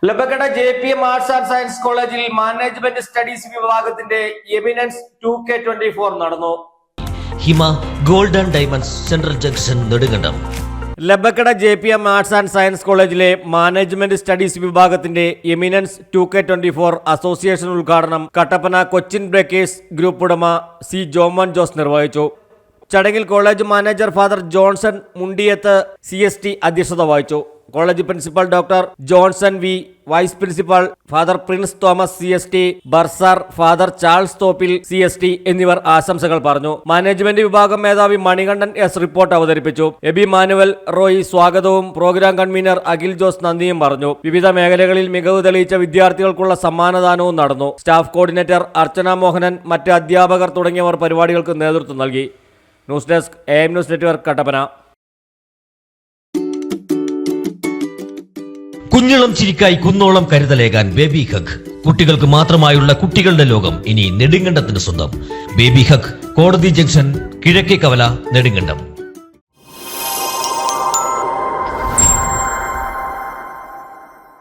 ലബക്കട JPM arts and science കോളേജിൽ management studies വിഭാഗത്തിന്റെ eminence 2K24 നടന്നു. Hima gold and diamonds central junction Nedumkandam. Labbakkada JPM arts and science കോളേജിലെ management studies വിഭാഗത്തിന്റെ eminence 2K24 association ഉദ്ഘാടനം Kattappana Cochin breakers group ഉടമ C Jomon Jose നിർവഹിച്ചു. ചടങ്ങിൽ college manager father Johnson Mundiyath CST അധ്യക്ഷത വഹിച്ചു. College principal doctor Johnson V, vice principal father Prince Thomas CST, bursar father Charles Thoppil CST എന്നിവർ ആശംസകൾ പറഞ്ഞു. മാനേജ്മെന്റ് വിഭാഗം മേധാവി മണികണ്ഠൻ S റിപ്പോർട്ട് അവതരിപ്പിച്ചു. എബി മാനുവൽ റോയി സ്വാഗതവും പ്രോഗ്രാം കൺവീനർ അഖിൽ ജോസ് നന്ദിയും പറഞ്ഞു. വിവിധ മേഖലകളിൽ മികവ് തെളിയിച്ച വിദ്യാർത്ഥികൾക്കുള്ള സമ്മാനദാനവും നടന്നു. സ്റ്റാഫ് കോർഡിനേറ്റർ അർച്ചന മോഹനൻ, മറ്റ് അധ്യാപകർ തുടങ്ങിയവർ പരിപാടികൾക്ക് നേതൃത്വം നൽകി. News desk AM news network Kattappana. കുഞ്ഞിളം ചിരിക്കായി കുന്നോളം കരുതലേകാൻ ബേബി ഹഗ്. കുട്ടികൾക്ക് മാത്രമായുള്ള കുട്ടികളുടെ ലോകം ഇനി നെടുങ്കണ്ടത്തിന് സ്വന്തം. ബേബി ഹഗ്, കോടതി ജംഗ്ഷൻ, കിഴക്കേ കവല, നെടുങ്കണ്ടം.